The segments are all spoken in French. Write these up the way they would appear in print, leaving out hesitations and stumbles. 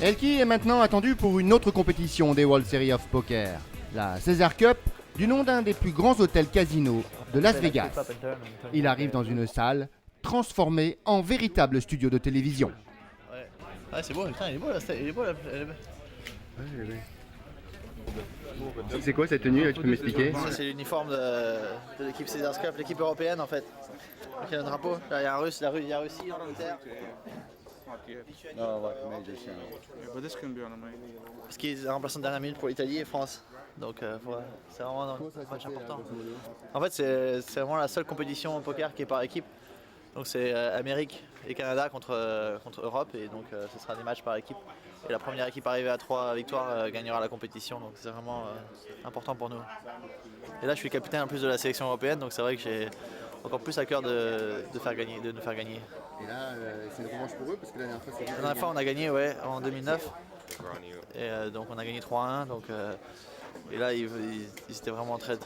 Elki est maintenant attendu pour une autre compétition des World Series of Poker, la Caesars Cup, du nom d'un des plus grands hôtels casinos de Las Vegas. Il arrive dans une salle transformée en véritable studio de télévision. Ouais. Ah, c'est beau, putain, il est beau là, il est beau là. C'est quoi cette tenue? Tu peux m'expliquer? Ça, c'est l'uniforme de l'équipe Caesars Cup, l'équipe européenne en fait. Donc, il y a un drapeau, là, il y a un russe, il y a Russie, Angleterre. Parce qu'il est remplaçant de dernière minute pour l'Italie et France. Donc c'est vraiment un match important. En fait, c'est vraiment la seule compétition au poker qui est par équipe. Donc c'est Amérique et Canada contre Europe, et donc ce sera des matchs par équipe. Et la première équipe arrivée à 3 victoires gagnera la compétition, donc c'est vraiment important pour nous. Et là je suis capitaine en plus de la sélection européenne, donc c'est vrai que j'ai encore plus à cœur de nous faire gagner. Et là, c'est une revanche pour eux parce que la dernière fois, La dernière fois on a gagné en 2009, et donc on a gagné 3-1. Donc, et là ils étaient vraiment très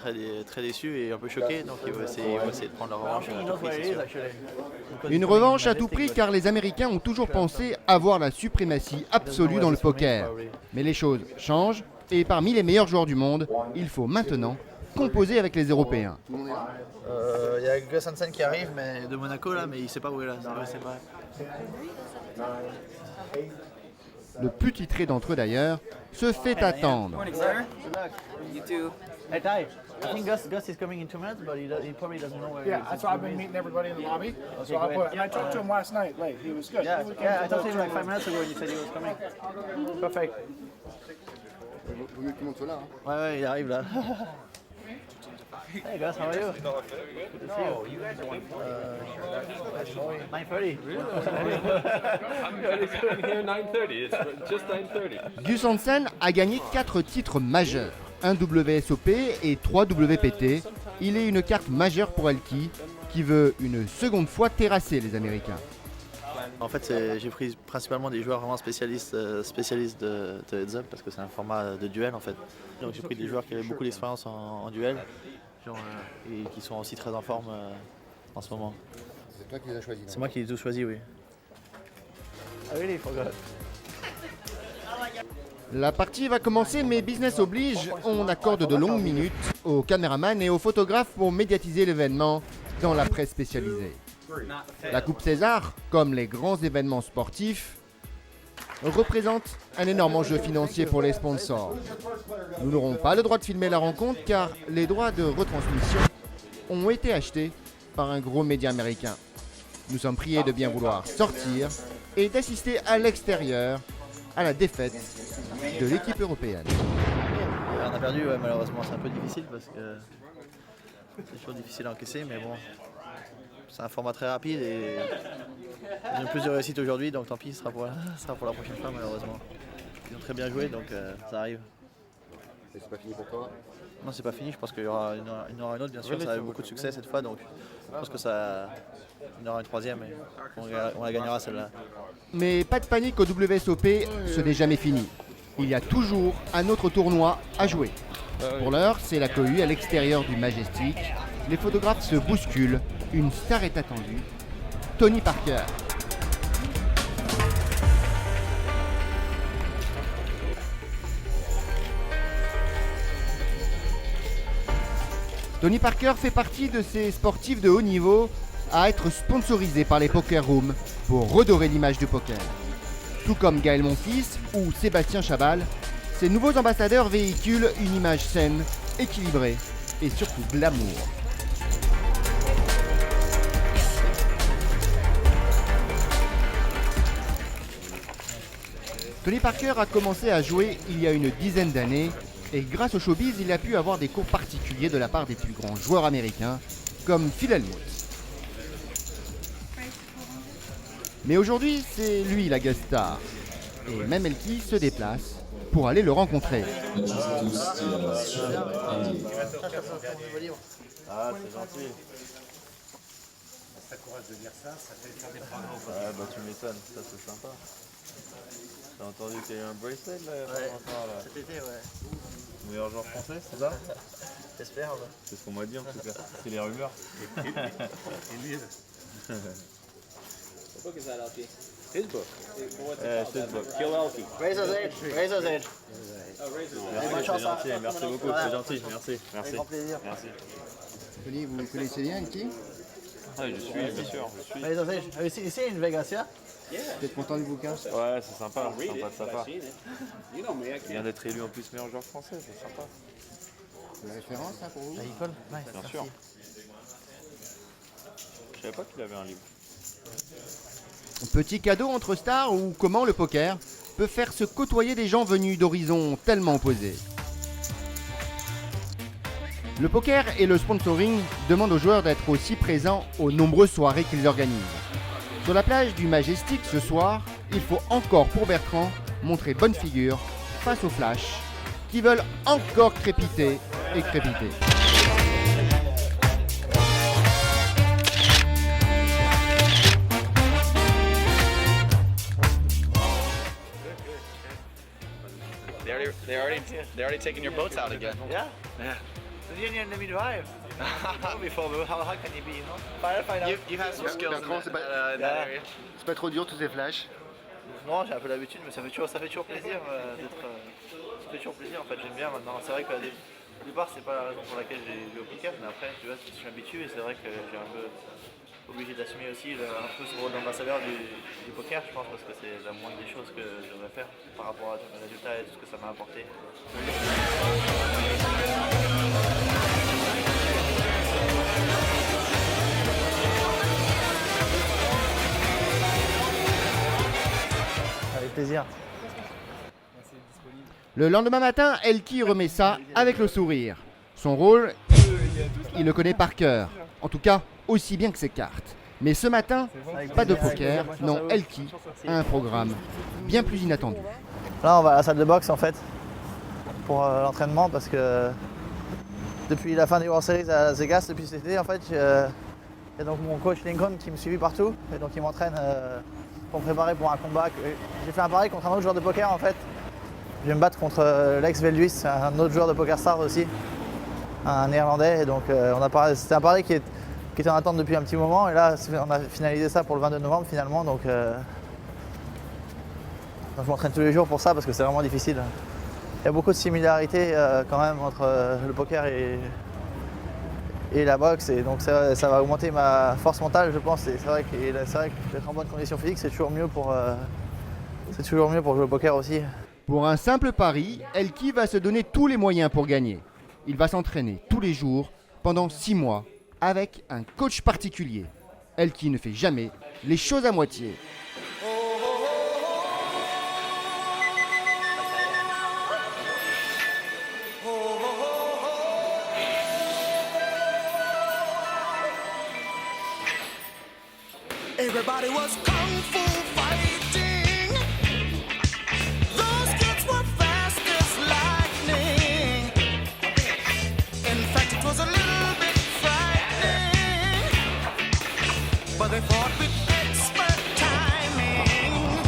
déçus et un peu choqués, donc ils vont essayer de prendre leur revanche. Une revanche à tout prix car les Américains ont toujours pensé avoir la suprématie absolue dans le poker. Mais les choses changent et parmi les meilleurs joueurs du monde, il faut maintenant composer avec les Européens. Il y a Gus Hansen qui arrive de Monaco là, mais il sait pas où est là. Le plus titré d'entre eux d'ailleurs se fait attendre. Hey Ty, I think Gus is coming in 2 minutes, but he probably doesn't know where he is. Yeah, that's why I've been meeting everybody in the lobby. So I talked to him last night late. He was good. Yeah, I talked to him like 5 minutes ago and he said he was coming. Perfect. Vaut mieux que tout le monde soit là. Ouais, il arrive là. Hey Gus, how are you? Good to see you. 9:30. Here 9:30. It's just 9:30. Gus Hansen a gagné 4 titres majeurs, un WSOP et 3 WPT. Il est une carte majeure pour Elki, qui veut une seconde fois terrasser les Américains. En fait, j'ai pris principalement des joueurs vraiment spécialistes de heads up parce que c'est un format de duel en fait. Donc j'ai pris des joueurs qui avaient beaucoup d'expérience en duel et qui sont aussi très en forme en ce moment. C'est toi qui les as choisis. C'est moi qui les ai tous choisis, oui. I really forgot. La partie va commencer, mais business oblige, on accorde de longues minutes aux caméramans et aux photographes pour médiatiser l'événement dans la presse spécialisée. La Coupe César, comme les grands événements sportifs, représente un énorme enjeu financier pour les sponsors. Nous n'aurons pas le droit de filmer la rencontre car les droits de retransmission ont été achetés par un gros média américain. Nous sommes priés de bien vouloir sortir et d'assister à l'extérieur à la défaite de l'équipe européenne. On a perdu, ouais, malheureusement, c'est un peu difficile parce que c'est toujours difficile à encaisser, mais bon, c'est un format très rapide et ils ont plus de réussite aujourd'hui, donc tant pis, ce sera pour la prochaine fois malheureusement. Ils ont très bien joué, donc ça arrive. Et c'est pas fini pour toi? Non, c'est pas fini, je pense qu'il y aura une autre, bien sûr, ça a eu beaucoup de succès cette fois, donc je pense que il y en aura une troisième et on la gagnera celle-là. Mais pas de panique au WSOP, ce n'est jamais fini. Il y a toujours un autre tournoi à jouer. Pour l'heure, c'est la cohue à l'extérieur du Majestic. Les photographes se bousculent. Une star est attendue. Tony Parker. Tony Parker fait partie de ces sportifs de haut niveau à être sponsorisés par les Poker Rooms pour redorer l'image du poker. Tout comme Gaël Monfils ou Sébastien Chabal, ces nouveaux ambassadeurs véhiculent une image saine, équilibrée et surtout glamour. Tony Parker a commencé à jouer il y a une dizaine d'années et grâce au showbiz, il a pu avoir des cours particuliers de la part des plus grands joueurs américains comme Phil Hellmuth. Mais aujourd'hui, c'est lui la guest star. Et même Elki se déplace pour aller le rencontrer. Ah, c'est gentil. Ça courage de dire ça fait faire des progrès. Ah bah tu m'étonnes, ça c'est sympa. T'as entendu qu'il y a eu un bracelet là, là. Cet été, ouais. Meilleur joueur français, c'est ça? J'espère. Ouais. C'est ce qu'on m'a dit en tout cas. C'est les rumeurs. Et lui, What book is that, LP? His book. Kill Elky. Razor's Edge. Razor's Edge. Merci, c'est gentil, merci beaucoup, c'est gentil, merci. Avec grand plaisir. Merci. Tony, vous connaissez bien Elky? Ah, je suis, bien sûr, je suis. Razor's Edge. Ici, une Vegas, yeah? Vous êtes content du bouquin? Ouais, c'est sympa de sa part. Il vient d'être élu en plus meilleur joueur français, c'est sympa. Une référence là pour vous? La Nicole? Nice, Bien merci. sûr. Je savais pas qu'il avait un livre. Petit cadeau entre stars ou comment le poker peut faire se côtoyer des gens venus d'horizons tellement opposés. Le poker et le sponsoring demandent aux joueurs d'être aussi présents aux nombreuses soirées qu'ils organisent. Sur la plage du Majestic ce soir, il faut encore pour Bertrand montrer bonne figure face aux Flash qui veulent encore crépiter et crépiter. They're already taking your boats out again. Yeah? Yeah. The Union let me drive. Before, but how can you be, you know? Find out. You have some skills in Bertrand, c'est pas- that area. C'est pas trop dur tous ces flashs? Non, j'ai un peu l'habitude, mais ça fait toujours plaisir d'être. Ça fait toujours plaisir en fait, j'aime bien maintenant. C'est vrai que au départ, c'est pas la raison pour laquelle j'ai joué au poker, mais après, tu vois, je suis habitué et c'est vrai que j'ai un peu obligé d'assumer aussi un peu ce rôle d'ambassadeur du poker, je pense, parce que c'est la moindre des choses que je devrais faire par rapport à tous mes résultats et tout ce que ça m'a apporté. Avec plaisir. Le lendemain matin, Elky remet ça avec le sourire. Son rôle, il le connaît par cœur. En tout cas, aussi bien que ses cartes. Mais ce matin, pas de poker. Non, Elky a un programme bien plus inattendu. Là, on va à la salle de boxe en fait pour l'entraînement parce que depuis la fin des World Series à Las Vegas, depuis cet été, en fait, il y a donc mon coach Lincoln qui me suit partout et donc il m'entraîne pour me préparer pour un combat. J'ai fait un pari contre un autre joueur de poker en fait. Je vais me battre contre Lex Velduis, un autre joueur de poker star aussi, un néerlandais. Et donc c'était un pari qui était en attente depuis un petit moment et là on a finalisé ça pour le 22 novembre finalement. Donc je m'entraîne tous les jours pour ça parce que c'est vraiment difficile. Il y a beaucoup de similarités quand même entre le poker et la boxe et donc ça va augmenter ma force mentale je pense. Et c'est vrai que d'être en bonne condition physique c'est toujours mieux pour jouer au poker aussi. Pour un simple pari, Elky va se donner tous les moyens pour gagner. Il va s'entraîner tous les jours pendant 6 mois avec un coach particulier. Elky ne fait jamais les choses à moitié. Everybody was kung fu fighting. Those kids were fast as lightning. In fact, it was a little bit frightening. But they fought with expert timing.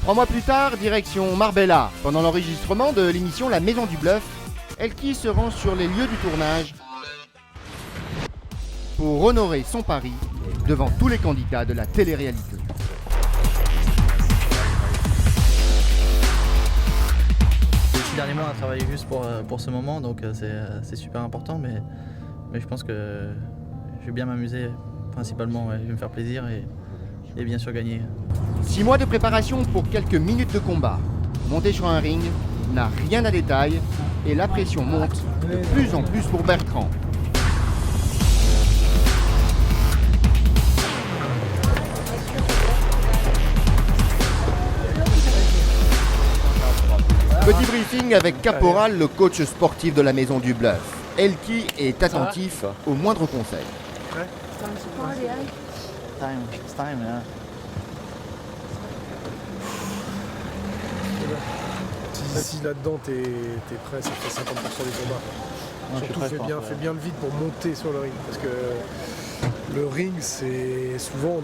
3 mois plus tard, direction Marbella. Pendant l'enregistrement de l'émission La Maison du Bluff, Elky se rend sur les lieux du tournage pour honorer son pari devant tous les candidats de la télé-réalité. Ces derniers mois, on a travaillé juste pour ce moment, donc c'est super important, mais je pense que je vais bien m'amuser principalement, ouais, je vais me faire plaisir et bien sûr gagner. 6 mois de préparation pour quelques minutes de combat. Monter sur un ring n'a rien à détail et la pression monte de plus en plus pour Bertrand. Petit briefing avec Caporal, le coach sportif de la Maison du Bluff. Elky est attentif au moindre conseil. It's time, yeah. Si là-dedans t'es prêt, ça fait 50% des combats. Non, je suis Surtout prêt, je pense, fais bien le vide pour monter sur le ring. Parce que le ring, c'est souvent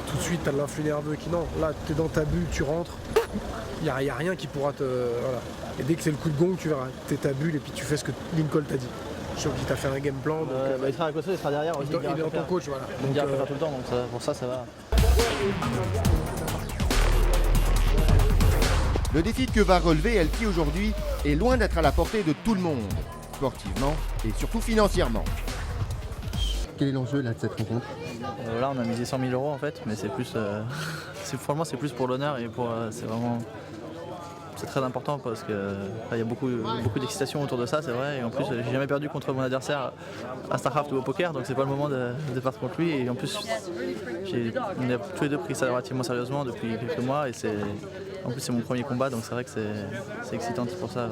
tout de suite t'as l'influx nerveux qui non. Là t'es dans ta bulle, tu rentres, il n'y a rien qui pourra te. Voilà. Et dès que c'est le coup de gong, tu verras, t'es ta bulle et puis tu fais ce que Lincoln t'a dit. Sauf qu'il t'a fait un game plan. Donc, il sera à côté, il sera derrière aussi. il est en ton coach, voilà. Il Donc, dira faire tout le temps, donc pour ça va. Le défi que va relever Elki aujourd'hui est loin d'être à la portée de tout le monde, sportivement et surtout financièrement. Quel est l'enjeu là de cette rencontre? Là, on a misé 100 000 € en fait, mais c'est plus, franchement, c'est plus pour l'honneur et pour, c'est très important parce que là, il y a beaucoup d'excitation autour de ça, c'est vrai. Et en plus, j'ai jamais perdu contre mon adversaire à StarCraft ou au poker, donc c'est pas le moment de perdre contre lui. Et en plus, on a tous les deux pris ça relativement sérieusement depuis quelques mois et en plus c'est mon premier combat, donc c'est vrai que c'est excitant pour ça.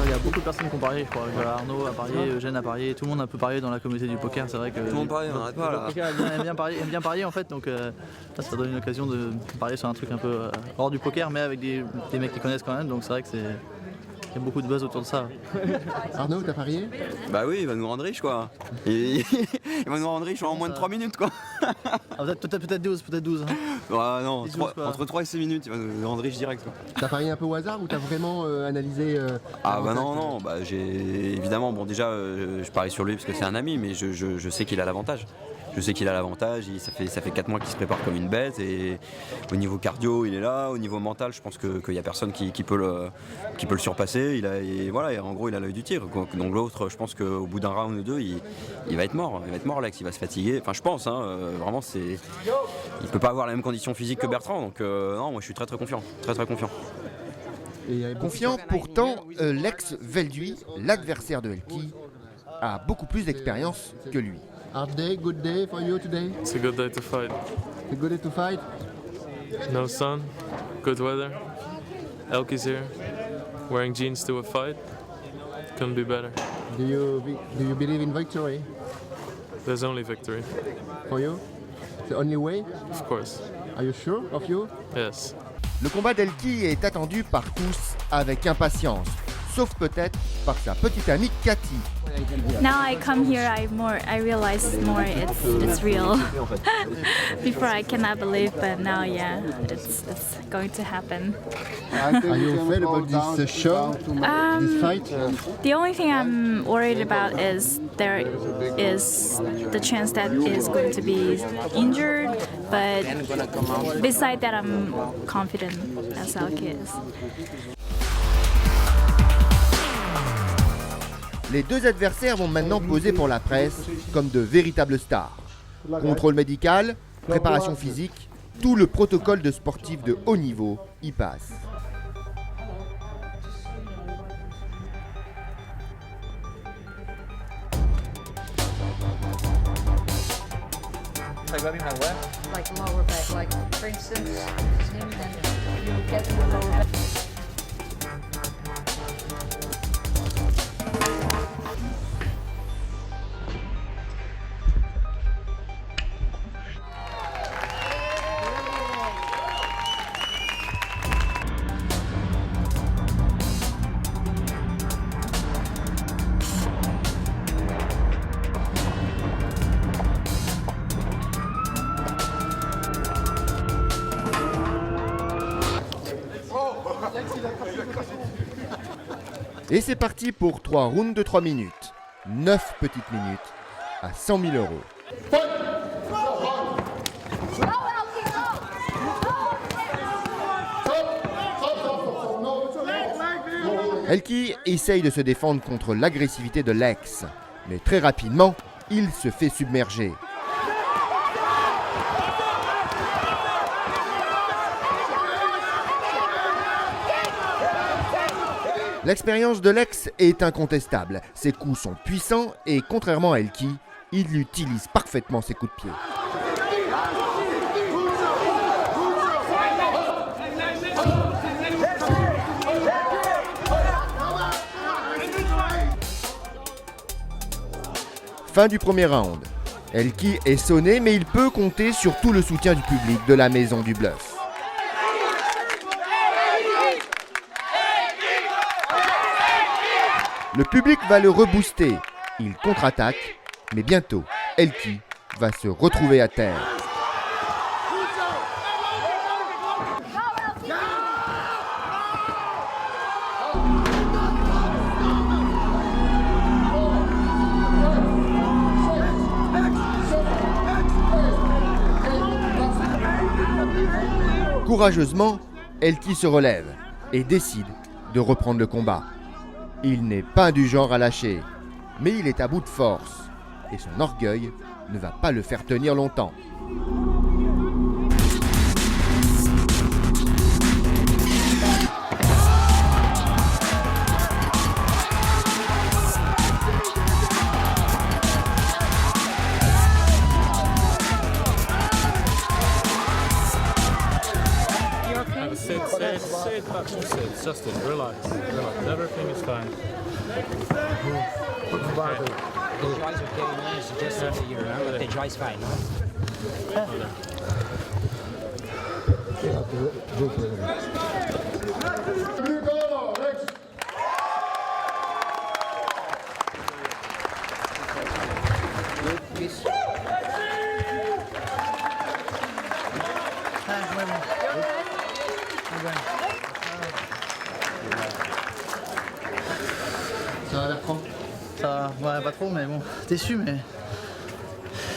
Il y a beaucoup de personnes qui ont parié, je crois. Arnaud a parié, Eugène a parié, tout le monde a un peu parié dans la communauté du poker, c'est vrai que... Tout le monde parie, on n'arrête pas là. Le poker aime bien parier en fait, donc là, ça donne une occasion de parier sur un truc un peu hors du poker, mais avec des mecs qui connaissent quand même, donc c'est vrai que il y a beaucoup de buzz autour de ça. Arnaud, t'as parié? Bah oui, il va nous rendre riches quoi. Il va nous rendre riches en moins de 3 minutes quoi. Peut-être 12, peut-être 12. Hein. Ouais, non, entre 3 et 6 minutes, il va nous rendre riches direct quoi. T'as parié un peu au hasard ou t'as vraiment analysé Ah bah non, bah j'ai évidemment, bon déjà je parie sur lui parce que c'est un ami, mais je sais qu'il a l'avantage. Je sais qu'il a l'avantage, ça fait 4 mois qu'il se prépare comme une bête et au niveau cardio il est là, au niveau mental je pense qu'il n'y a personne qui peut le surpasser, et en gros il a l'œil du tigre, donc l'autre je pense qu'au bout d'un round ou deux il va être mort, Lex, il va se fatiguer, enfin je pense, vraiment il peut pas avoir la même condition physique que Bertrand, donc non moi je suis très confiant, très confiant. Confiant, pourtant, Lex Velduy, l'adversaire de Elki, a beaucoup plus d'expérience que lui. Hard day, good day for you today? It's a good day to fight. It's a good day to fight? No sun, good weather. Elki's here, wearing jeans to a fight. Couldn't be better. Do you believe in victory? There's only victory. For you? The only way? Of course. Are you sure of you? Yes. Le combat d'Elki est attendu par tous avec impatience, sauf peut-être par sa petite amie Cathy. Now I come here, I realize more it's real. Before I cannot believe, but now yeah, it's going to happen. Are you afraid about this show, this fight? The only thing I'm worried about is there is the chance that is going to be injured, but beside that I'm confident as Elki is. Les deux adversaires vont maintenant poser pour la presse comme de véritables stars. Contrôle médical, préparation physique, tout le protocole de sportif de haut niveau y passe. Like lower back, like for instance, him, then you get in the lower back. Et c'est parti pour 3 rounds de 3 minutes. 9 petites minutes à 100 000 €. Elki essaye de se défendre contre l'agressivité de Lex, mais très rapidement, il se fait submerger. L'expérience de Lex est incontestable. Ses coups sont puissants et contrairement à Elki, il utilise parfaitement ses coups de pied. Fin du premier round. Elki est sonné, mais il peut compter sur tout le soutien du public de la Maison du Bluff. Le public va le rebooster. Il contre-attaque, mais bientôt, Elki va se retrouver à terre. Courageusement, Elki se relève et décide de reprendre le combat. Il n'est pas du genre à lâcher, mais il est à bout de force et son orgueil ne va pas le faire tenir longtemps. Sit back, sit. Justin, relax. Everything is fine. The dry is okay, no? It's just here, huh? The dry is fine, no? Ça va, Bertrand? Ça va, ouais, pas trop, mais bon, déçu, mais.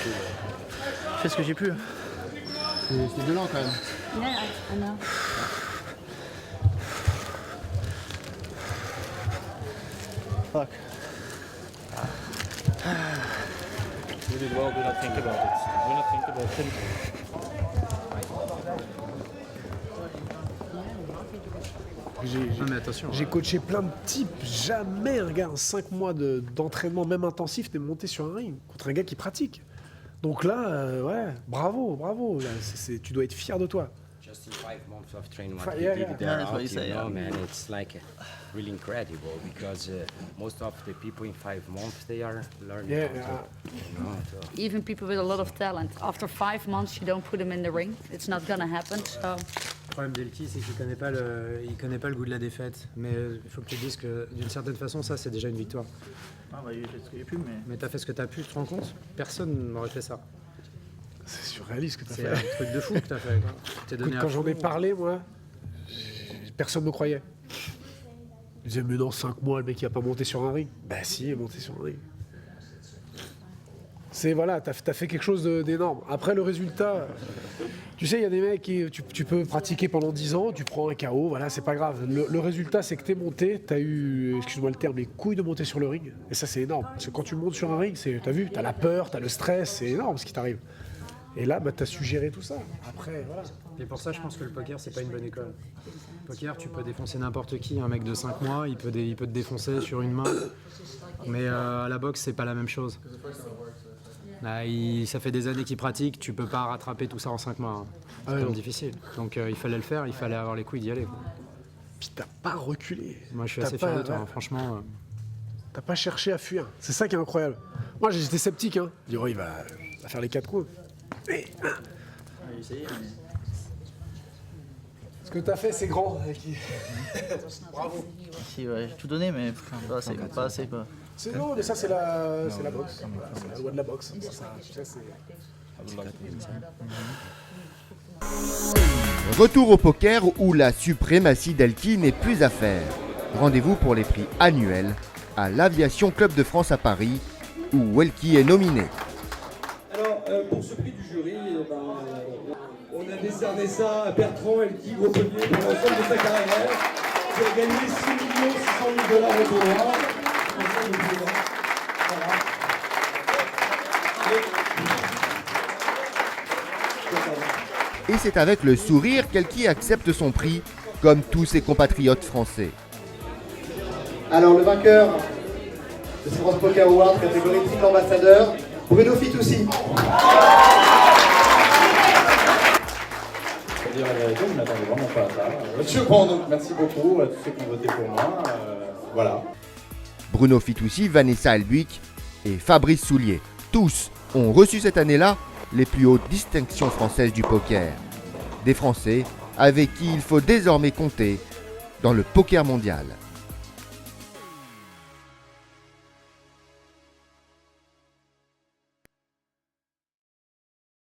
Je fais ce que j'ai pu. C'est violent quand même. Yeah, I know. Fuck. You did well, do not think about it. Do not think about him. J'ai coaché plein de types. Jamais un gars en 5 mois d'entraînement, même intensif, n'est monté sur un ring contre un gars qui pratique. Donc là, ouais, bravo. Là, tu dois être fier de toi. Just in 5 months of training, Fi- what yeah, he did yeah. there, Yeah, that's what out, you say, you know, yeah. man, it's like really incredible because most of the people in 5 months they are learning. Yeah, how to, you know, to- Even people with a lot of talent, after 5 months, you don't put them in the ring. It's not gonna happen. So Le problème d'Elki, c'est qu'il connaît pas le goût de la défaite. Mais il faut que tu te dises que d'une certaine façon, ça, c'est déjà une victoire. Ah bah, j'ai fait ce que j'ai pu, mais. Mais t'as fait ce que t'as pu, tu te rends compte? Personne n'aurait fait ça. C'est surréaliste ce que tu C'est as un fait. truc de fou que t'as fait. Quoi. T'es donné Écoute, à quand j'en ai fond. parlé, moi, personne ne me croyait. Ils disaient, mais dans 5 mois, le mec, il a pas monté sur un ring. Bah si, il est monté sur un ring. C'est, voilà, t'as fait quelque chose d'énorme. Après, le résultat, tu sais, il y a des mecs qui, tu peux pratiquer pendant 10 ans, tu prends un KO, voilà, c'est pas grave. Le résultat, c'est que t'es monté, t'as eu, excuse-moi le terme, les couilles de monter sur le ring. Et ça, c'est énorme. Parce que quand tu montes sur un ring, t'as vu, t'as la peur, t'as le stress, c'est énorme ce qui t'arrive. Et là, bah, t'as su gérer tout ça. Après, voilà. Et pour ça, je pense que le poker, c'est pas une bonne école. Le poker, tu peux défoncer n'importe qui. Un mec de 5 mois, il peut te défoncer sur une main. Mais à la boxe, c'est pas la même chose. Là, ça fait des années qu'il pratique, tu peux pas rattraper tout ça en 5 mois. Hein. C'est Ah quand ouais, même non. difficile. Donc il fallait le faire, il fallait avoir les couilles d'y aller. Quoi. Puis t'as pas reculé. Moi, je suis T'as assez pas- fier de toi, ouais. hein, franchement. T'as pas cherché à fuir. C'est ça qui est incroyable. Moi, j'étais sceptique. Hein. Je dis, oh, il va faire les 4 coups. Mais, J'ai essayé, mais. ce que t'as fait, c'est grand. Bravo. Si, ouais, j'ai tout donné, mais pas assez quoi. C'est non, mais ça, c'est la boxe. C'est la loi de la boxe. Ça, tu sais, c'est... Retour au poker où la suprématie d'Elki n'est plus à faire. Rendez-vous pour les prix annuels à l'Aviation Club de France à Paris où Elki est nominé. Alors, pour ce prix du jury, on a décerné ça à Bertrand Elki, Gros-Pelier, pour l'ensemble de sa carrière, qui a gagné 6 600 000 $ au tournoi. Voilà. Et c'est avec le sourire qu'Elki accepte son prix, comme tous ses compatriotes français. Alors le vainqueur de ce France Poker Award, catégorie team ambassadeur, Bruno Fitoussi. Pour dire la vérité, je ne m'attendais vraiment pas à ça. Bon, donc merci beaucoup à tous ceux qui ont voté pour moi. Voilà. Bruno Fitoussi, Vanessa Elbuik et Fabrice Soulier. Tous ont reçu cette année-là les plus hautes distinctions françaises du poker. Des Français avec qui il faut désormais compter dans le poker mondial.